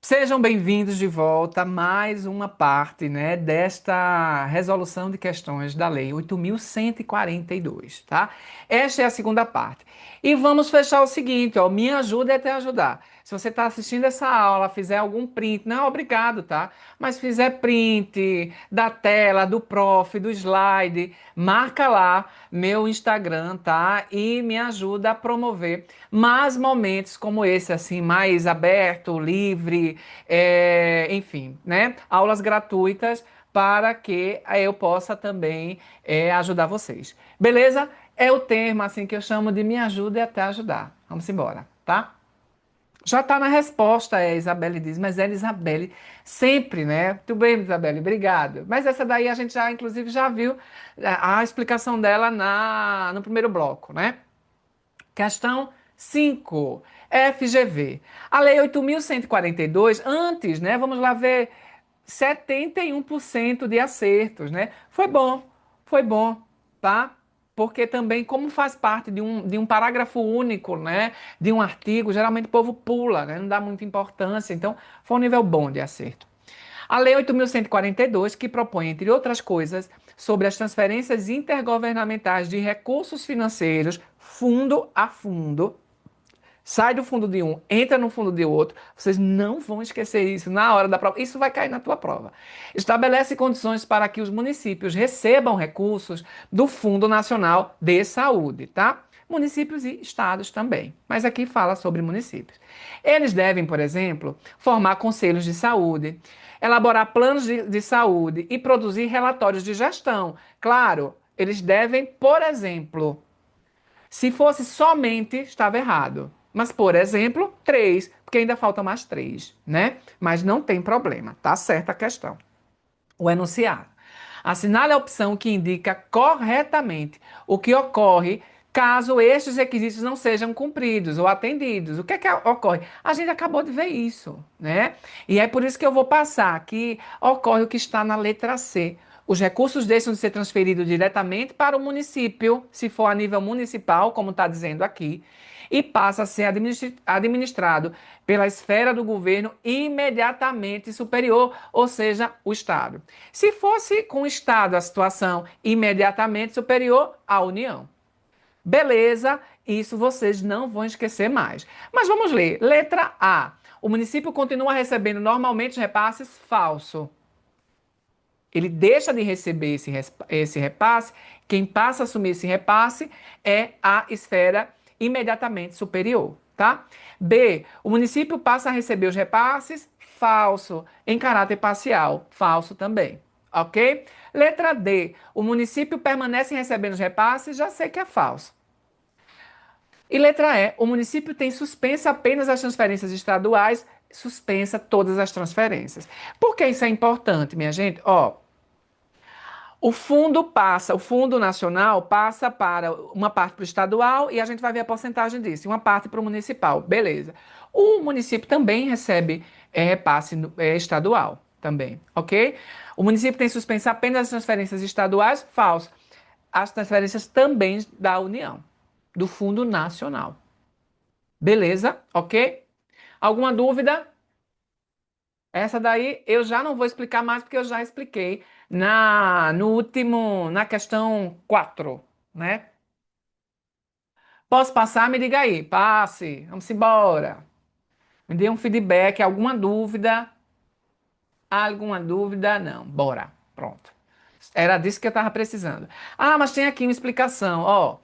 Sejam bem-vindos de volta a mais uma parte, né, desta resolução de questões da Lei 8.142, tá? Esta é a segunda parte. E vamos fechar o seguinte, ó, me ajuda é te ajudar. Se você está assistindo essa aula, fizer algum print, não, obrigado, tá? Mas fizer print da tela, do prof, do slide, marca lá meu Instagram, tá? E me ajuda a promover mais momentos como esse, assim, mais aberto, livre, enfim, né? Aulas gratuitas para que eu possa também ajudar vocês. Beleza? É o termo assim que eu chamo de me ajuda e até ajudar. Vamos embora, tá? Já está na resposta, Isabelle diz, mas é Isabelle sempre, né? Tudo bem, Isabelle, obrigado. Mas essa daí a gente já, inclusive, já viu a explicação dela no primeiro bloco, né? Questão 5, FGV. A Lei 8.142, antes, né? Vamos lá ver, 71% de acertos, né? Foi bom, tá? Porque também, como faz parte de um parágrafo único, né? De um artigo, geralmente o povo pula, né? Não dá muita importância. Então, foi um nível bom de acerto. A Lei 8.142, que propõe, entre outras coisas, sobre as transferências intergovernamentais de recursos financeiros, fundo a fundo, sai do fundo de um, entra no fundo de outro, vocês não vão esquecer isso na hora da prova. Isso vai cair na tua prova. Estabelece condições para que os municípios recebam recursos do Fundo Nacional de Saúde, tá? Municípios e estados também. Mas aqui fala sobre municípios. Eles devem, por exemplo, formar conselhos de saúde, elaborar planos de saúde e produzir relatórios de gestão. Claro, eles devem, por exemplo, se fosse somente, estava errado. Mas, por exemplo, três, porque ainda faltam mais três, né? Mas não tem problema, tá certa a questão. O enunciado. Assinale a opção que indica corretamente o que ocorre caso estes requisitos não sejam cumpridos ou atendidos. O que é que ocorre? A gente acabou de ver isso, né? E é por isso que eu vou passar que ocorre o que está na letra C. Os recursos deixam de ser transferidos diretamente para o município, se for a nível municipal, como está dizendo aqui, e passa a ser administrado pela esfera do governo imediatamente superior, ou seja, o Estado. Se fosse com o Estado a situação imediatamente superior à União. Beleza, isso vocês não vão esquecer mais. Mas vamos ler. Letra A. O município continua recebendo normalmente repasses? Falso. Ele deixa de receber esse repasse. Quem passa a assumir esse repasse é a esfera imediatamente superior, tá? B. O município passa a receber os repasses? Falso. Em caráter parcial? Falso também. Ok? Letra D. O município permanece recebendo os repasses? Já sei que é falso. E letra E. O município tem suspensa apenas as transferências estaduais? Suspensa todas as transferências. Por que isso é importante, minha gente? Ó, o Fundo Nacional passa para uma parte para o estadual e a gente vai ver a porcentagem disso, e uma parte para o municipal, beleza. O município também recebe repasse estadual, também, ok? O município tem suspenso apenas as transferências estaduais? Falso. As transferências também da União, do Fundo Nacional. Beleza? Ok? Alguma dúvida? Essa daí eu já não vou explicar mais porque eu já expliquei na questão 4, né? Posso passar? Me diga aí. Passe. Vamos embora. Me dê um feedback, alguma dúvida? Alguma dúvida? Não. Bora. Pronto. Era disso que eu estava precisando. Ah, mas tem aqui uma explicação. Ó,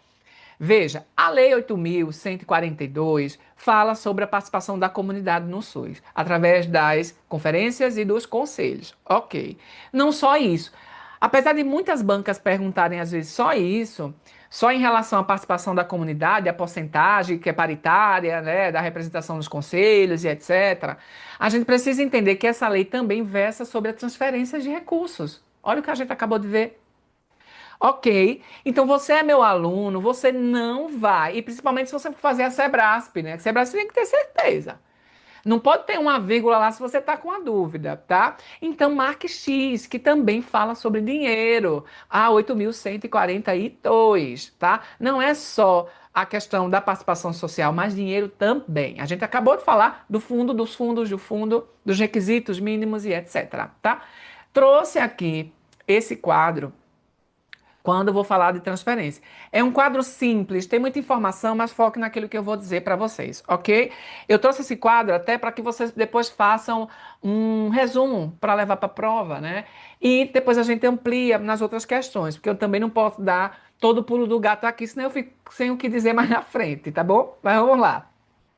veja, a Lei 8.142 fala sobre a participação da comunidade no SUS, através das conferências e dos conselhos. Ok. Não só isso. Apesar de muitas bancas perguntarem às vezes só isso, só em relação à participação da comunidade, a porcentagem que é paritária, né, da representação dos conselhos e etc., a gente precisa entender que essa lei também versa sobre a transferência de recursos. Olha o que a gente acabou de ver. Ok, então você é meu aluno, você não vai, e principalmente se você for fazer a Sebrasp, né? A Sebrasp tem que ter certeza. Não pode ter uma vírgula lá se você está com a dúvida, tá? Então, marque X, que também fala sobre dinheiro. A 8.142, tá? Não é só a questão da participação social, mas dinheiro também. A gente acabou de falar do fundo, dos fundos, do fundo, dos requisitos mínimos e etc, tá? Trouxe aqui esse quadro quando eu vou falar de transferência. É um quadro simples, tem muita informação, mas foque naquilo que eu vou dizer para vocês, ok? Eu trouxe esse quadro até para que vocês depois façam um resumo para levar para a prova, né? E depois a gente amplia nas outras questões, porque eu também não posso dar todo o pulo do gato aqui, senão eu fico sem o que dizer mais na frente, tá bom? Mas vamos lá.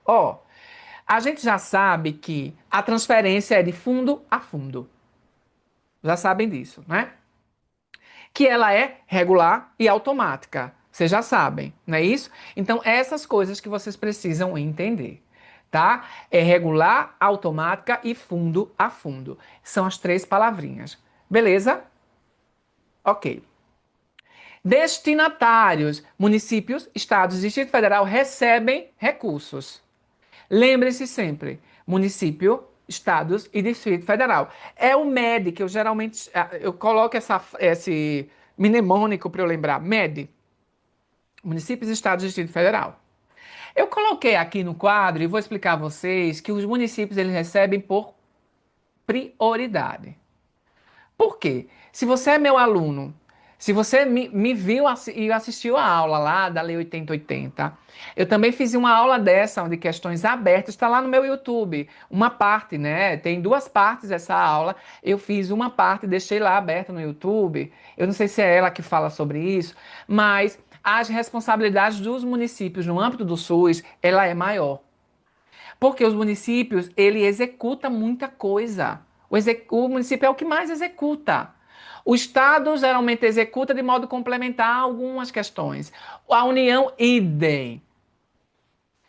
Ó, a gente já sabe que a transferência é de fundo a fundo. Já sabem disso, né? Que ela é regular e automática. Vocês já sabem, não é isso? Então, essas coisas que vocês precisam entender, tá? É regular, automática e fundo a fundo. São as três palavrinhas. Beleza? Ok. Destinatários, municípios, estados e Distrito Federal recebem recursos. Lembre-se sempre, município, estados e Distrito Federal. É o MED que eu geralmente eu coloco esse mnemônico para eu lembrar. MED, municípios, estados e Distrito Federal. Eu coloquei aqui no quadro e vou explicar a vocês que os municípios eles recebem por prioridade. Por quê? Se você é meu aluno, se você me viu e assistiu a aula lá da Lei 8080, eu também fiz uma aula dessa, de questões abertas, está lá no meu YouTube. Uma parte, né? Tem duas partes essa aula. Eu fiz uma parte, deixei lá aberta no YouTube. Eu não sei se é ela que fala sobre isso, mas as responsabilidades dos municípios no âmbito do SUS, ela é maior. Porque os municípios, ele executa muita coisa. O município é o que mais executa. O Estado geralmente executa de modo complementar algumas questões. A União, idem.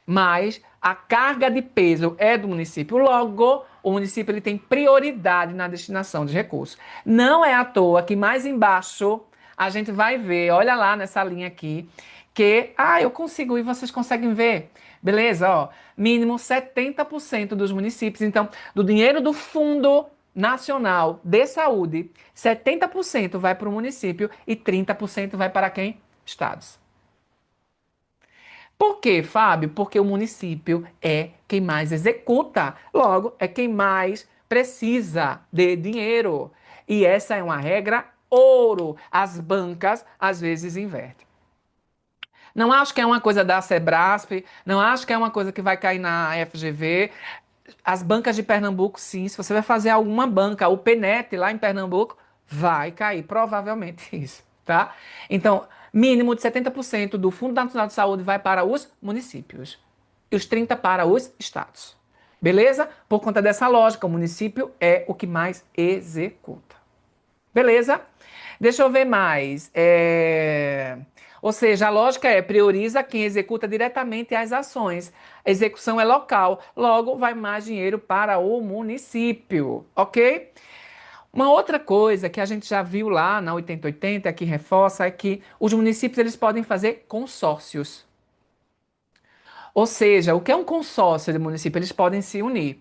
Mas a carga de peso é do município. Logo, o município ele tem prioridade na destinação de recursos. Não é à toa que mais embaixo a gente vai ver, olha lá nessa linha aqui, que, eu consigo e vocês conseguem ver. Beleza? Ó, mínimo 70% dos municípios. Então, do dinheiro do Fundo Nacional de Saúde, 70% vai para o município e 30% vai para quem? Estados. Por quê, Fábio? Porque o município é quem mais executa, logo, é quem mais precisa de dinheiro. E essa é uma regra ouro. As bancas às vezes invertem. Não acho que é uma coisa da Sebrasp, não acho que é uma coisa que vai cair na FGV. As bancas de Pernambuco, sim. Se você vai fazer alguma banca, o PNET lá em Pernambuco, vai cair, provavelmente isso, tá? Então, mínimo de 70% do Fundo Nacional de Saúde vai para os municípios e os 30% para os estados. Beleza? Por conta dessa lógica, o município é o que mais executa. Beleza? Deixa eu ver mais. Ou seja, a lógica é prioriza quem executa diretamente as ações. A execução é local, logo vai mais dinheiro para o município, ok? Uma outra coisa que a gente já viu lá na 8080, que reforça, é que os municípios eles podem fazer consórcios. Ou seja, o que é um consórcio de município? Eles podem se unir.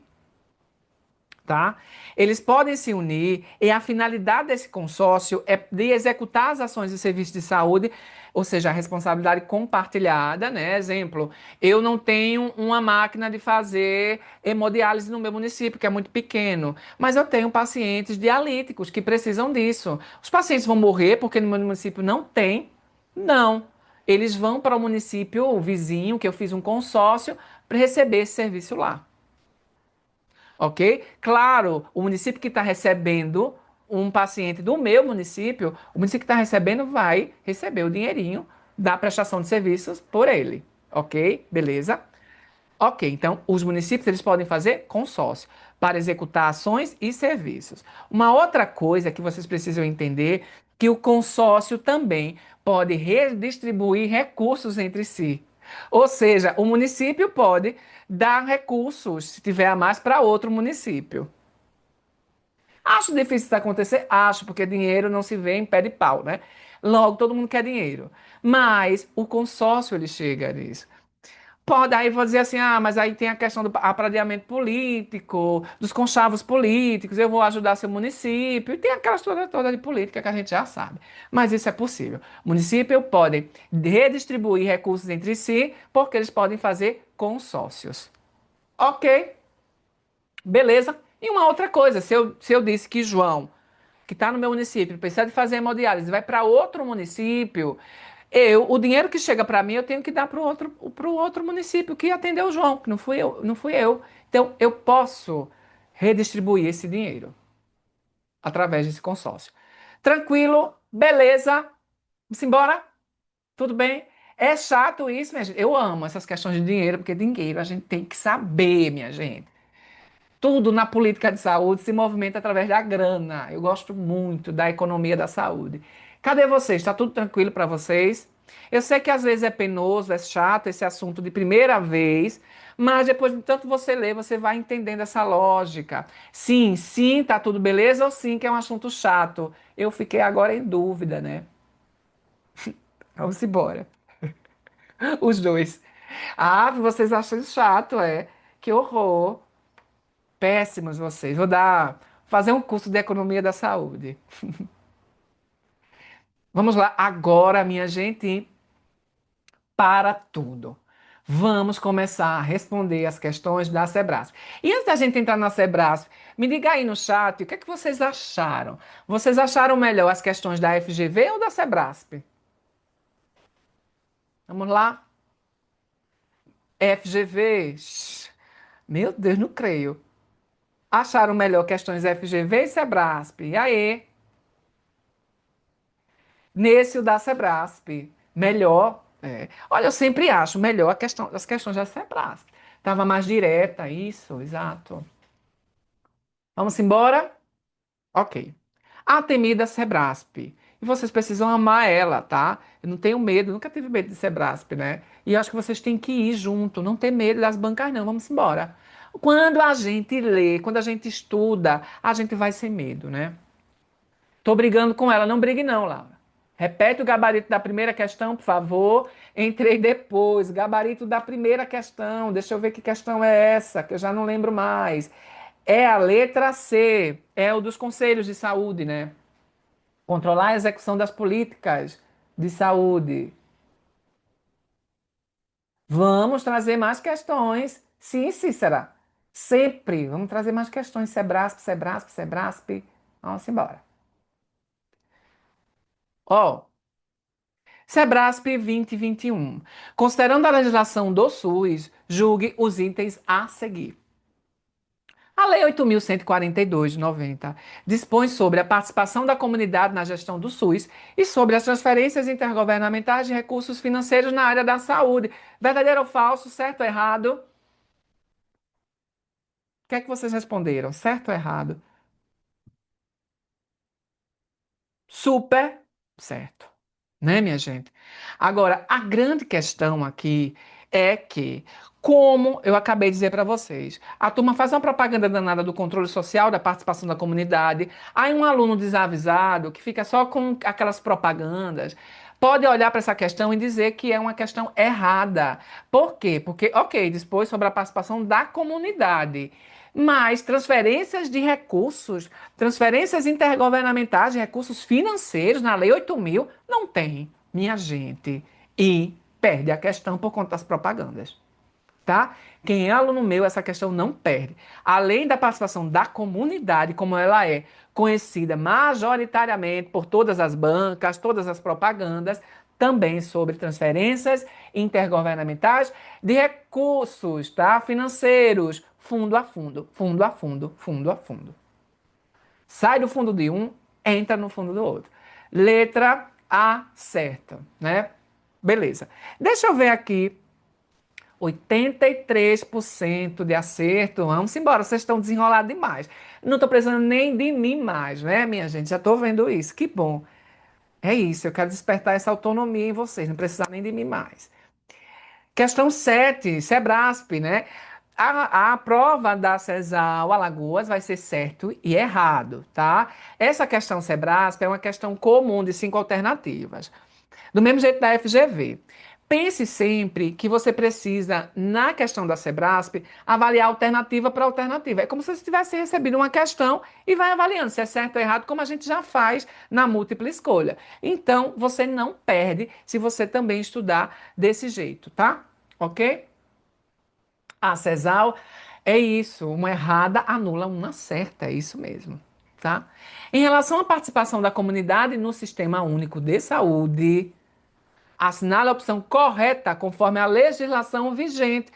Tá? Eles podem se unir e a finalidade desse consórcio é de executar as ações de serviço de saúde, ou seja, a responsabilidade compartilhada, né? Exemplo, eu não tenho uma máquina de fazer hemodiálise no meu município, que é muito pequeno, mas eu tenho pacientes dialíticos que precisam disso. Os pacientes vão morrer porque no meu município não tem? Não. Eles vão para o município vizinho, que eu fiz um consórcio, para receber esse serviço lá. Ok? Claro, o município que está recebendo um paciente do meu município, o município que está recebendo vai receber o dinheirinho da prestação de serviços por ele. Ok? Beleza? Ok, então os municípios eles podem fazer consórcio para executar ações e serviços. Uma outra coisa que vocês precisam entender que o consórcio também pode redistribuir recursos entre si. Ou seja, o município pode dar recursos, se tiver a mais, para outro município. Acho difícil isso acontecer? Acho, porque dinheiro não se vê em pé de pau, né? Logo, todo mundo quer dinheiro. Mas o consórcio ele chega nisso. Pode, aí vou dizer assim, ah, mas aí tem a questão do apradiamento político, dos conchavos políticos, eu vou ajudar seu município, e tem aquela história toda de política que a gente já sabe. Mas isso é possível. O município pode redistribuir recursos entre si, porque eles podem fazer consórcios. Ok, beleza. E uma outra coisa, se eu disse que João, que está no meu município, precisa de fazer hemodiálise, vai para outro município, o dinheiro que chega para mim, eu tenho que dar para o outro município que atendeu o João, que não fui eu, não fui eu. Então, eu posso redistribuir esse dinheiro através desse consórcio. Tranquilo, beleza, vamos embora, tudo bem. É chato isso, minha gente. Eu amo essas questões de dinheiro, porque dinheiro a gente tem que saber, minha gente. Tudo na política de saúde se movimenta através da grana. Eu gosto muito da economia da saúde. Cadê vocês? Está tudo tranquilo para vocês? Eu sei que às vezes é penoso, é chato esse assunto de primeira vez, mas depois de tanto você ler, você vai entendendo essa lógica. Sim, sim, tá tudo beleza ou sim que é um assunto chato? Eu fiquei agora em dúvida, né? Vamos embora. Os dois. Ah, vocês acham chato, é? Que horror. Péssimos vocês. Fazer um curso de economia da saúde. Vamos lá, agora, minha gente, para tudo. Vamos começar a responder as questões da Sebrasp. E antes da gente entrar na Sebrasp, me diga aí no chat o que é que vocês acharam. Vocês acharam melhor as questões da FGV ou da Sebrasp? Vamos lá? FGV. Meu Deus, não creio. Acharam melhor questões FGV e Sebrasp. E aí? Nesse o da Sebrasp. Melhor. Olha, eu sempre acho melhor as questões da Sebrasp. Estava mais direta, isso, exato. Vamos embora? Ok. A temida Sebrasp. E vocês precisam amar ela, tá? Eu não tenho medo, nunca tive medo de Sebrasp, né? E eu acho que vocês têm que ir junto, não ter medo das bancas, não. Vamos embora. Quando a gente lê, quando a gente estuda, a gente vai sem medo, né? Tô brigando com ela. Não brigue, não, Laura. Repete o gabarito da primeira questão, por favor. Entrei depois. Gabarito da primeira questão. Deixa eu ver que questão é essa, que eu já não lembro mais. É a letra C. É o dos conselhos de saúde, né? Controlar a execução das políticas de saúde. Vamos trazer mais questões. Sim, Cícera. Sempre. Vamos trazer mais questões. Sebrasp, Sebrasp, Sebrasp. Vamos embora. Ó, Sebrasp 2021. Considerando a legislação do SUS, julgue os itens a seguir. A Lei 8.142 de 90 dispõe sobre a participação da comunidade na gestão do SUS e sobre as transferências intergovernamentais de recursos financeiros na área da saúde. Verdadeiro ou falso? Certo ou errado? O que é que vocês responderam? Certo ou errado? Super certo, né, minha gente? Agora, a grande questão aqui é que, como eu acabei de dizer para vocês, a turma faz uma propaganda danada do controle social, da participação da comunidade, aí um aluno desavisado que fica só com aquelas propagandas. Pode olhar para essa questão e dizer que é uma questão errada. Por quê? Porque, ok, dispôs sobre a participação da comunidade. Mas transferências de recursos, transferências intergovernamentais de recursos financeiros na Lei 8.000 não tem, minha gente. E perde a questão por conta das propagandas, tá? Quem é aluno meu, essa questão não perde. Além da participação da comunidade, como ela é conhecida majoritariamente por todas as bancas, todas as propagandas, também sobre transferências intergovernamentais de recursos, tá? Financeiros, fundo a fundo, fundo a fundo, fundo a fundo. Sai do fundo de um, entra no fundo do outro. Letra A certa, né? Beleza. Deixa eu ver aqui. 83% de acerto. Vamos embora, vocês estão desenrolados demais. Não estou precisando nem de mim mais, né, minha gente? Já estou vendo isso. Que bom. É isso, eu quero despertar essa autonomia em vocês, não precisar nem de mim mais. Questão 7, Sebrasp, né? A prova da CESAL Alagoas vai ser certo e errado, tá? Essa questão Sebrasp é uma questão comum de 5 alternativas. Do mesmo jeito da FGV. pense sempre que você precisa, na questão da Sebrasp, avaliar alternativa para alternativa. É como se você tivesse recebido uma questão e vai avaliando se é certo ou errado, como a gente já faz na múltipla escolha. Então, você não perde se você também estudar desse jeito, tá? Ok? A CESAL é isso, uma errada anula uma certa, é isso mesmo, tá? Em relação à participação da comunidade no Sistema Único de Saúde, assinale a opção correta conforme a legislação vigente.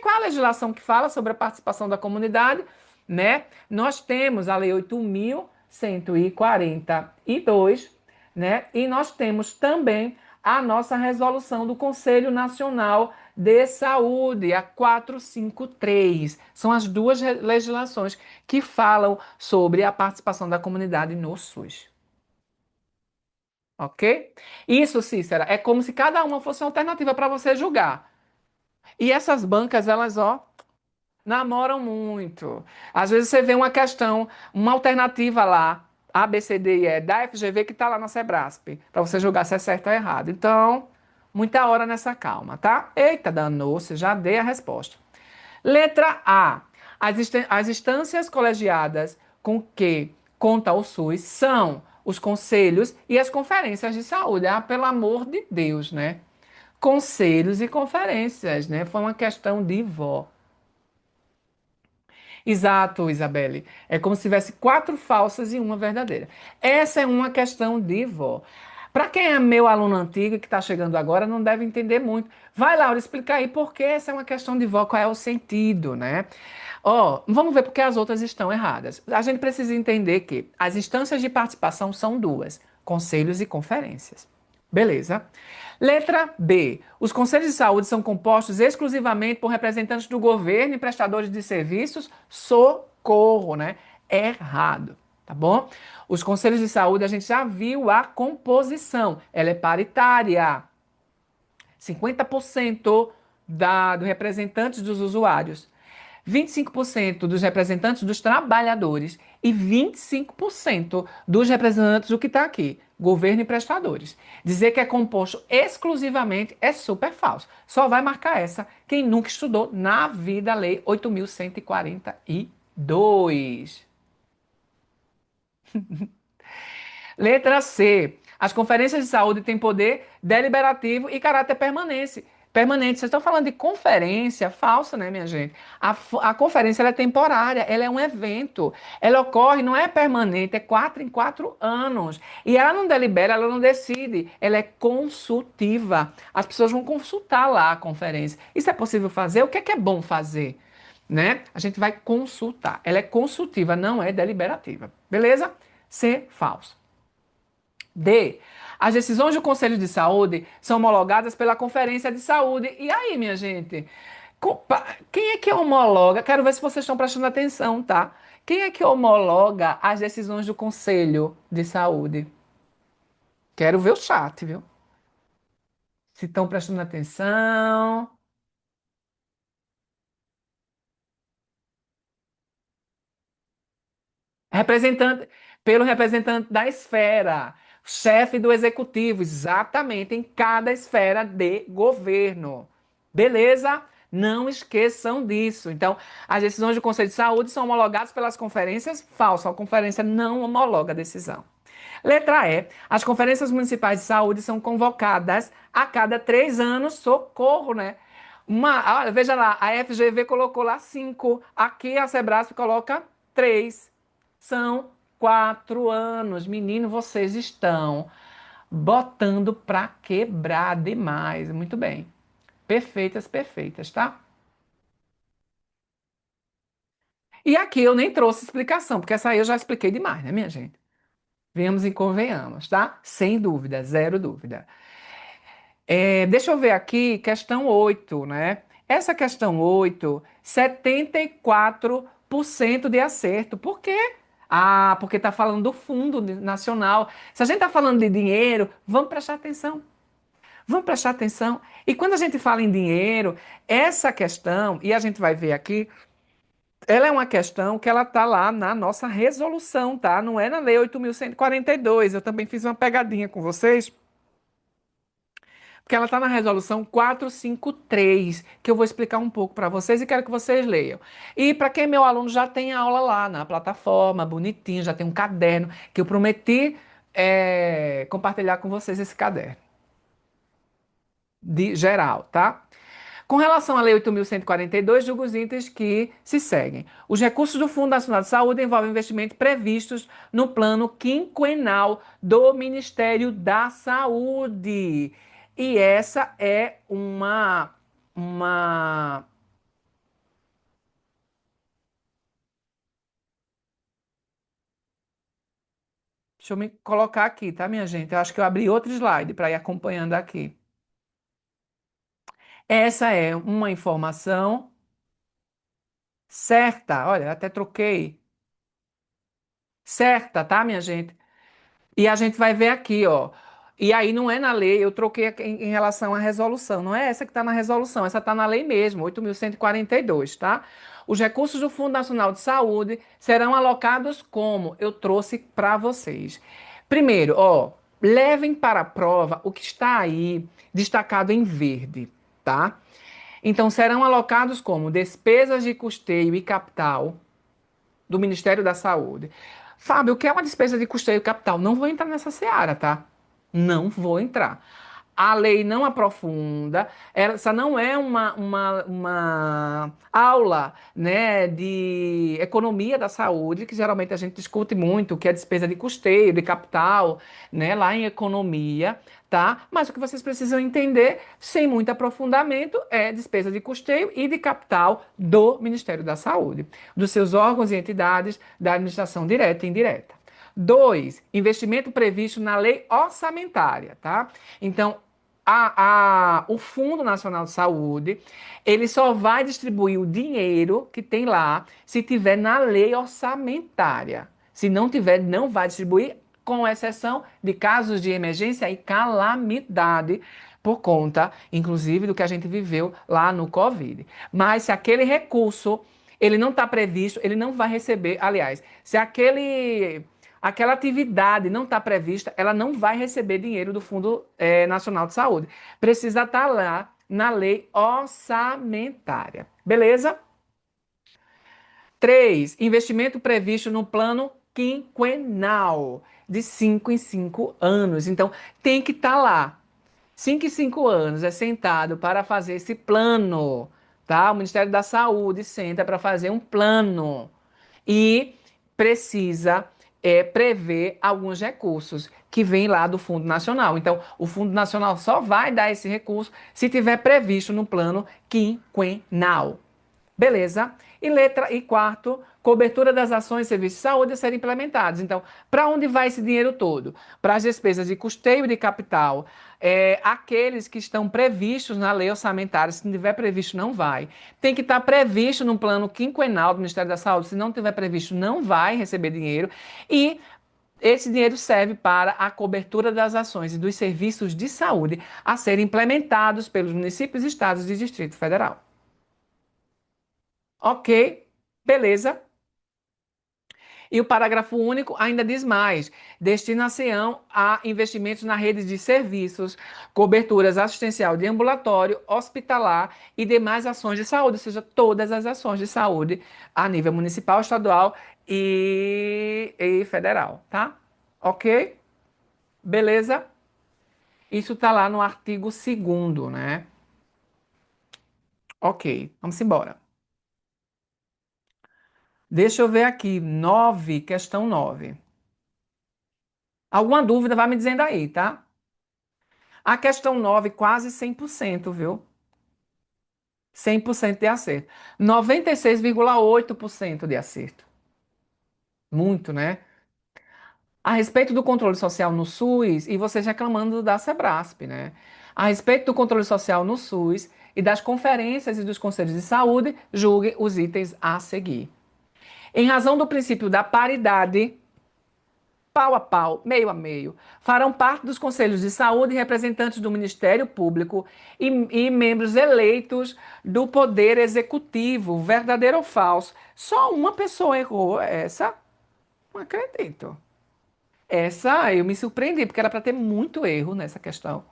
Qual é a legislação que fala sobre a participação da comunidade, né? Nós temos a Lei 8.142, né? E nós temos também a nossa resolução do Conselho Nacional de Saúde, a 453. São as duas legislações que falam sobre a participação da comunidade no SUS. Ok? Isso, Cícera, é como se cada uma fosse uma alternativa para você julgar. E essas bancas, elas, ó, namoram muito. Às vezes você vê uma questão, uma alternativa lá, A, B, C, D e E, da FGV que está lá na Sebrasp, para você julgar se é certo ou errado. Então, muita hora nessa calma, tá? Eita, danou-se, já dei a resposta. Letra A. As instâncias colegiadas com que conta o SUS são os conselhos e as conferências de saúde. Ah, pelo amor de Deus, né? Conselhos e conferências, né? Foi uma questão de vó. Exato, Isabelle. É como se tivesse quatro falsas e uma verdadeira. Essa é uma questão de vó. Para quem é meu aluno antigo que está chegando agora, não deve entender muito. Vai, Laura, explicar aí por que essa é uma questão de vó, qual é o sentido, né? Ó, vamos ver porque as outras estão erradas. A gente precisa entender que as instâncias de participação são duas: conselhos e conferências. Beleza. Letra B. Os conselhos de saúde são compostos exclusivamente por representantes do governo e prestadores de serviços. Socorro, né? Errado, tá bom? Os conselhos de saúde, a gente já viu a composição. Ela é paritária. 50% dos representantes dos usuários, 25% dos representantes dos trabalhadores e 25% dos representantes do que está aqui, governo e prestadores. Dizer que é composto exclusivamente é super falso. Só vai marcar essa quem nunca estudou na vida a Lei 8.142. Letra C. As conferências de saúde têm poder deliberativo e caráter permanente. Permanente. Vocês estão falando de conferência falsa, né, minha gente? A conferência ela é temporária, ela é um evento. Ela ocorre, não é permanente, é 4 em 4 anos. E ela não delibera, ela não decide. Ela é consultiva. As pessoas vão consultar lá a conferência. Isso é possível fazer? O que é bom fazer? Né? A gente vai consultar. Ela é consultiva, não é deliberativa. Beleza? C, falso. D. As decisões do Conselho de Saúde são homologadas pela Conferência de Saúde. E aí, minha gente? Quem é que homologa? Quero ver se vocês estão prestando atenção, tá? Quem é que homologa as decisões do Conselho de Saúde? Quero ver o chat, viu? Se estão prestando atenção. Representante, pelo representante da esfera, chefe do executivo, exatamente em cada esfera de governo. Beleza? Não esqueçam disso. Então, as decisões do Conselho de Saúde são homologadas pelas conferências? Falso, a conferência não homologa a decisão. Letra E. As conferências municipais de saúde são convocadas a cada 3 anos. Socorro, né? Olha, veja lá, a FGV colocou lá 5. Aqui a Sebrasp coloca 3. São 4 anos. Menino, vocês estão botando pra quebrar demais. Muito bem. Perfeitas, perfeitas, tá? E aqui eu nem trouxe explicação, porque essa aí eu já expliquei demais, né, minha gente? Venhamos e convenhamos, tá? Sem dúvida, zero dúvida. Deixa eu ver aqui, questão 8, né? Essa questão 8, 74% de acerto. Por quê? Ah, porque está falando do Fundo Nacional. Se a gente está falando de dinheiro, vamos prestar atenção. Vamos prestar atenção. E quando a gente fala em dinheiro, essa questão, e a gente vai ver aqui, ela é uma questão que ela está lá na nossa resolução, tá? Não é na Lei 8.142. Eu também fiz uma pegadinha com vocês Porque ela está na resolução 453, que eu vou explicar um pouco para vocês e quero que vocês leiam. E para quem é meu aluno já tem aula lá na plataforma, bonitinho, já tem um caderno, que eu prometi compartilhar com vocês esse caderno de geral, tá? Com relação à Lei 8.142, julgo os itens que se seguem. Os recursos do Fundo Nacional de Saúde envolvem investimentos previstos no plano quinquenal do Ministério da Saúde. E essa é uma... Deixa eu me colocar aqui, tá, minha gente? Eu acho que eu abri outro slide para ir acompanhando aqui. Essa é uma informação certa. Olha, até troquei. Certa, tá, minha gente? E a gente vai ver aqui, ó. E aí não é na lei, eu troquei aqui em relação à resolução. Não é essa que está na resolução, essa está na lei mesmo, 8.142, tá? Os recursos do Fundo Nacional de Saúde serão alocados como eu trouxe para vocês. Primeiro, ó, levem para a prova o que está aí destacado em verde, tá? Então serão alocados como despesas de custeio e capital do Ministério da Saúde. Fábio, o que é uma despesa de custeio capital? Não vou entrar nessa seara, tá? Não vou entrar. A lei não aprofunda, essa não é uma aula, né, de economia da saúde, que geralmente a gente discute muito, que é despesa de custeio, de capital, né, lá em economia, tá? Mas o que vocês precisam entender, sem muito aprofundamento, é despesa de custeio e de capital do Ministério da Saúde, dos seus órgãos e entidades da administração direta e indireta. Dois, investimento previsto na lei orçamentária, tá? Então, o Fundo Nacional de Saúde, ele só vai distribuir o dinheiro que tem lá se tiver na lei orçamentária. Se não tiver, não vai distribuir, com exceção de casos de emergência e calamidade, por conta, inclusive, do que a gente viveu lá no Covid. Mas se aquele recurso ele não está previsto, ele não vai receber. Aliás, se aquela atividade não está prevista, ela não vai receber dinheiro do Fundo Nacional de Saúde. Precisa estar lá na lei orçamentária. Beleza? 3. Investimento previsto no plano quinquenal, de 5 em 5 anos. Então, tem que estar lá. 5 em 5 anos é sentado para fazer esse plano, tá? O Ministério da Saúde senta para fazer um plano e precisa prever alguns recursos que vêm lá do Fundo Nacional. Então, o Fundo Nacional só vai dar esse recurso se tiver previsto no plano quinquenal. Beleza? E quarto, cobertura das ações e serviços de saúde a serem implementados. Então, para onde vai esse dinheiro todo? Para as despesas de custeio de capital, aqueles que estão previstos na lei orçamentária, se não tiver previsto, não vai. Tem que estar previsto no plano quinquenal do Ministério da Saúde, se não tiver previsto, não vai receber dinheiro. E esse dinheiro serve para a cobertura das ações e dos serviços de saúde a serem implementados pelos municípios, estados e Distrito Federal. Ok, beleza. E o parágrafo único ainda diz mais: destinação a investimentos na rede de serviços, coberturas assistencial de ambulatório, hospitalar e demais ações de saúde, ou seja, todas as ações de saúde a nível municipal, estadual e federal, tá? Ok? Beleza? Isso está lá no artigo 2º, né? Ok, vamos embora. Deixa eu ver aqui, 9, questão 9. Alguma dúvida, vai me dizendo aí, tá? A questão 9 quase 100%, viu? 100% de acerto. 96,8% de acerto. Muito, né? A respeito do controle social no SUS, e vocês reclamando da Sebrasp, né? A respeito do controle social no SUS e das conferências e dos conselhos de saúde, julgue os itens a seguir. Em razão do princípio da paridade, pau a pau, meio a meio, farão parte dos conselhos de saúde representantes do Ministério Público e membros eleitos do Poder Executivo, verdadeiro ou falso. Só uma pessoa errou essa, não acredito. Essa eu me surpreendi, porque era para ter muito erro nessa questão.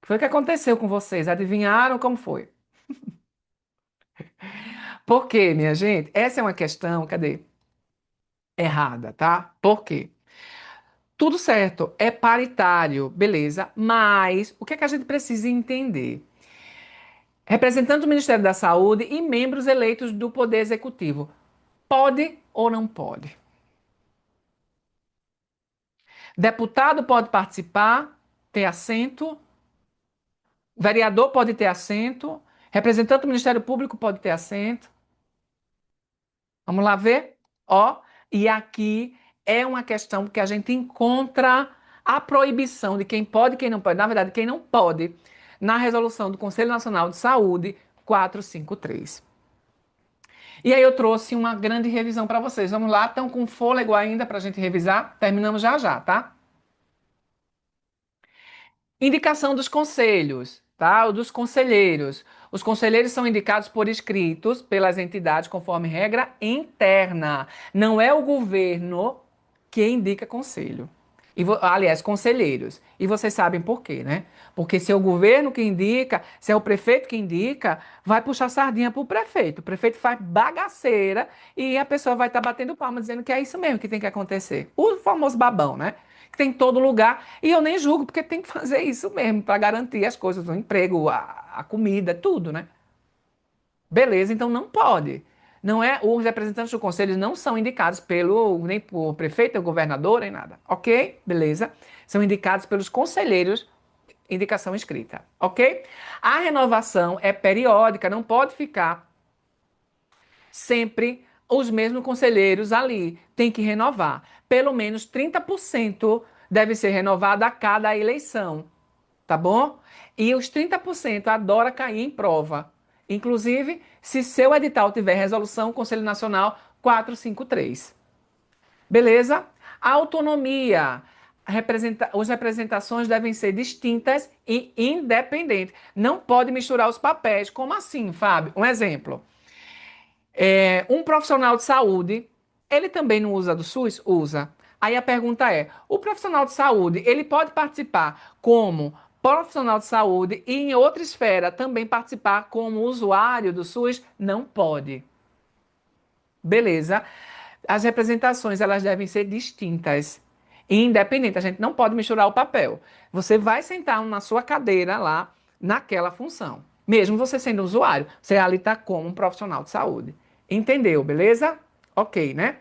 Foi o que aconteceu com vocês? Adivinharam como foi? Por quê, minha gente? Essa é uma questão, cadê? Errada, tá? Por quê? Tudo certo, é paritário, beleza, mas o que é que a gente precisa entender? Representantes do Ministério da Saúde e membros eleitos do Poder Executivo. Pode ou não pode? Deputado pode participar, ter assento, vereador pode ter assento, representante do Ministério Público pode ter assento. Vamos lá ver? Ó, e aqui é uma questão que a gente encontra a proibição de quem pode e quem não pode. Na verdade, quem não pode, na resolução do Conselho Nacional de Saúde 453. E aí eu trouxe uma grande revisão para vocês. Vamos lá, estão com fôlego ainda para a gente revisar? Terminamos já já, tá? Indicação dos conselhos, tá? Ou dos conselheiros. Os conselheiros são indicados por escritos pelas entidades conforme regra interna. Não é o governo que indica conselho. Aliás, conselheiros. E vocês sabem por quê, né? Porque se é o governo que indica, se é o prefeito que indica, vai puxar sardinha pro prefeito. O prefeito faz bagaceira e a pessoa vai estar batendo palma dizendo que é isso mesmo que tem que acontecer. O famoso babão, né? Que tem em todo lugar. E eu nem julgo, porque tem que fazer isso mesmo para garantir as coisas, o emprego, a comida, tudo, né? Beleza, então não pode. Não é, os representantes do conselho não são indicados pelo nem por prefeito, ou governador, nem nada. Ok? Beleza? São indicados pelos conselheiros, indicação escrita. Ok? A renovação é periódica, não pode ficar sempre os mesmos conselheiros ali. Tem que renovar. Pelo menos 30% deve ser renovado a cada eleição, tá bom? E os 30% adora cair em prova. Inclusive, se seu edital tiver resolução Conselho Nacional 453. Beleza? Autonomia. As representações devem ser distintas e independentes. Não pode misturar os papéis. Como assim, Fábio? Um exemplo. Um profissional de saúde, ele também não usa do SUS? Usa. Aí a pergunta é: o profissional de saúde, ele pode participar como profissional de saúde e em outra esfera também participar como usuário do SUS? Não pode. Beleza? As representações, elas devem ser distintas e independentes. A gente não pode misturar o papel. Você vai sentar na sua cadeira lá, naquela função. Mesmo você sendo usuário, você ali está como um profissional de saúde. Entendeu, beleza? Ok, né?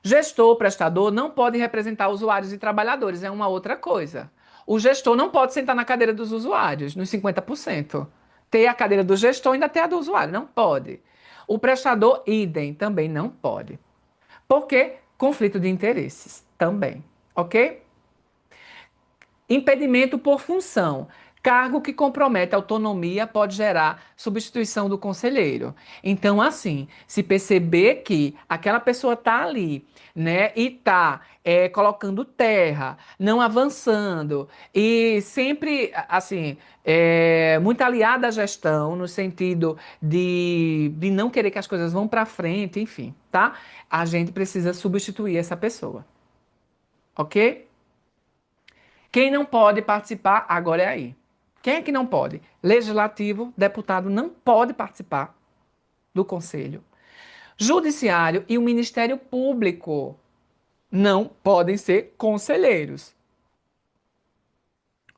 Gestor, prestador, não pode representar usuários e trabalhadores, é uma outra coisa. O gestor não pode sentar na cadeira dos usuários, nos 50%. Ter a cadeira do gestor e ainda ter a do usuário, não pode. O prestador, idem, também não pode. Por quê? Conflito de interesses, também. Ok? Impedimento por função. Cargo que compromete a autonomia pode gerar substituição do conselheiro. Então, assim, se perceber que aquela pessoa está ali, né, e está colocando terra, não avançando, e sempre, assim, muito aliada à gestão, no sentido de não querer que as coisas vão para frente, enfim, tá? A gente precisa substituir essa pessoa, ok? Quem não pode participar, agora é aí. Quem é que não pode? Legislativo, deputado não pode participar do conselho. Judiciário e o Ministério Público não podem ser conselheiros.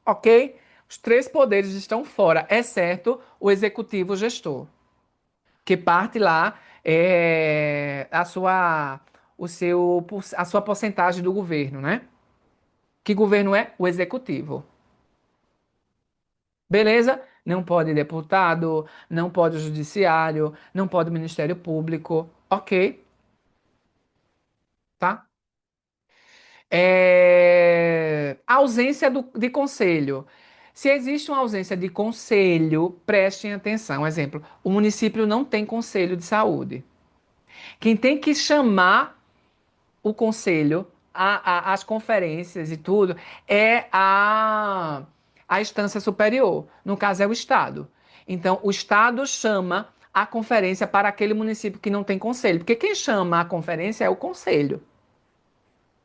Ok? Os três poderes estão fora, exceto o executivo gestor, que parte lá a sua porcentagem do governo, né? Que governo é? O executivo. Beleza? Não pode deputado, não pode o judiciário, não pode o Ministério Público. Ok, tá? Ausência de conselho. Se existe uma ausência de conselho, prestem atenção. Exemplo, o município não tem conselho de saúde. Quem tem que chamar o conselho, as conferências e tudo, é a instância superior. No caso, é o Estado. Então, o Estado chama a conferência para aquele município que não tem conselho. Porque quem chama a conferência é o conselho.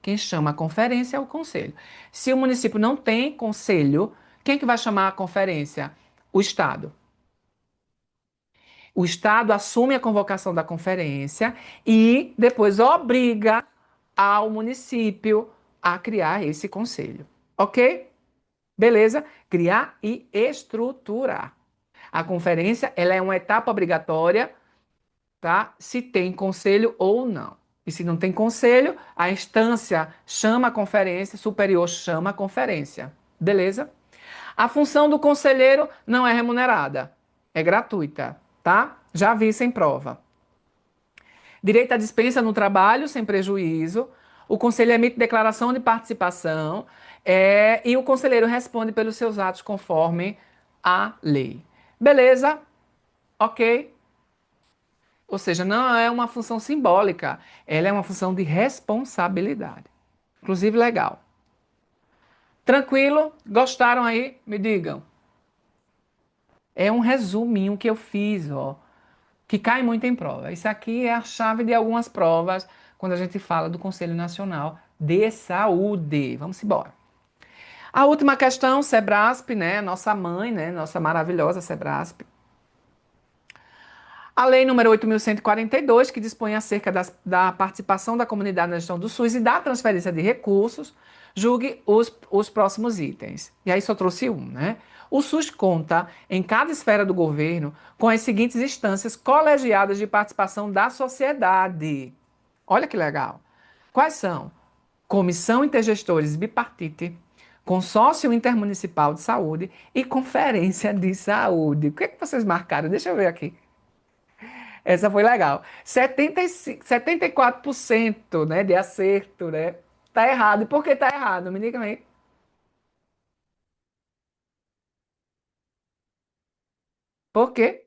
Quem chama a conferência é o conselho. Se o município não tem conselho, Quem que vai chamar a conferência? O Estado. O Estado assume a convocação da conferência e depois obriga ao município a criar esse conselho. Ok? Beleza? Criar e estruturar. A conferência, ela é uma etapa obrigatória, tá? Se tem conselho ou não. E se não tem conselho, a instância chama a conferência, superior chama a conferência. Beleza? A função do conselheiro não é remunerada, é gratuita, tá? Já vi sem prova. Direito à dispensa no trabalho, sem prejuízo. O conselho emite declaração de participação e o conselheiro responde pelos seus atos conforme a lei. Beleza? Ok? Ou seja, não é uma função simbólica, ela é uma função de responsabilidade. Inclusive legal. Tranquilo? Gostaram aí? Me digam. É um resuminho que eu fiz, ó, que cai muito em prova. Isso aqui é a chave de algumas provas quando a gente fala do Conselho Nacional de Saúde. Vamos embora. A última questão, Sebrasp, né? Nossa mãe, né? Nossa maravilhosa Sebrasp. A Lei número 8.142, que dispõe acerca da participação da comunidade na gestão do SUS e da transferência de recursos, julgue os próximos itens. E aí só trouxe um, né? O SUS conta, em cada esfera do governo, com as seguintes instâncias colegiadas de participação da sociedade. Olha que legal. Quais são? Comissão Intergestores Bipartite, Consórcio Intermunicipal de Saúde e Conferência de Saúde. O que é que vocês marcaram? Deixa eu ver aqui. Essa foi legal. 75, 74%, né, de acerto, né? Tá errado. E por que tá errado? Me diga aí. Por quê?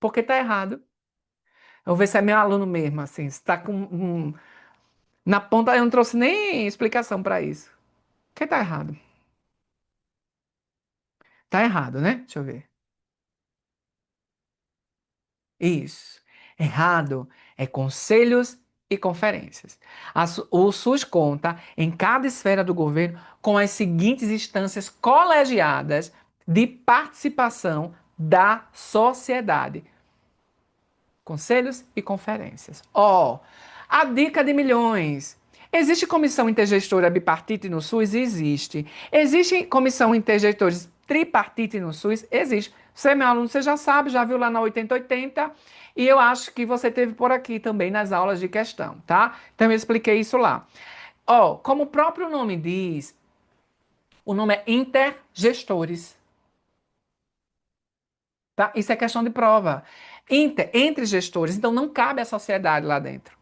Por que tá errado? Eu vou ver se é meu aluno mesmo, assim. Se tá com na ponta, eu não trouxe nem explicação para isso. Por que tá errado? Tá errado, né? Deixa eu ver. Isso. Errado é conselhos e conferências. O SUS conta, em cada esfera do governo, com as seguintes instâncias colegiadas de participação da sociedade: conselhos e conferências. Ó, a dica de milhões. Existe comissão intergestora bipartite no SUS? Existe. Existe comissão intergestores tripartite no SUS? Existe. Você, é meu aluno, você já sabe, já viu lá na 8080 e eu acho que você teve por aqui também nas aulas de questão, tá? Então eu expliquei isso lá. Ó, como o próprio nome diz, o nome é intergestores, tá? Isso é questão de prova. Entre gestores, então não cabe a sociedade lá dentro.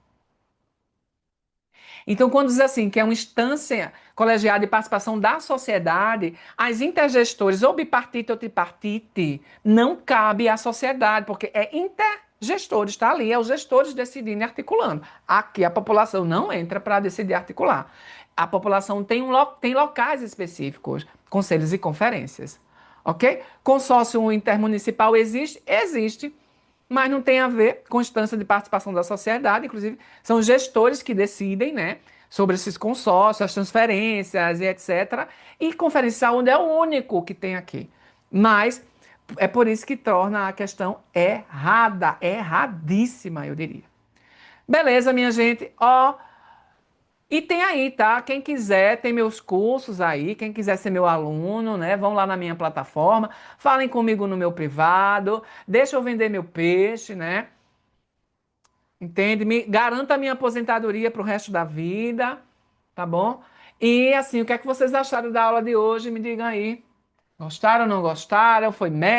Então, quando diz assim, que é uma instância colegiada de participação da sociedade, as intergestores, ou bipartite ou tripartite, não cabe à sociedade, porque é intergestores, está ali, é os gestores decidindo e articulando. Aqui a população não entra para decidir articular. A população tem locais específicos, conselhos e conferências. Ok? Consórcio intermunicipal existe? Existe, mas não tem a ver com instância de participação da sociedade, inclusive são gestores que decidem, né, sobre esses consórcios, as transferências e etc. E conferência de saúde é o único que tem aqui. Mas é por isso que torna a questão errada, erradíssima, eu diria. Beleza, minha gente, ó. E tem aí, tá? Quem quiser, tem meus cursos aí. Quem quiser ser meu aluno, né? Vão lá na minha plataforma, falem comigo no meu privado, deixa eu vender meu peixe, né? Entende? Me garanta a minha aposentadoria para o resto da vida, tá bom? E assim, o que é que vocês acharam da aula de hoje? Me digam aí. Gostaram ou não gostaram? Foi médio?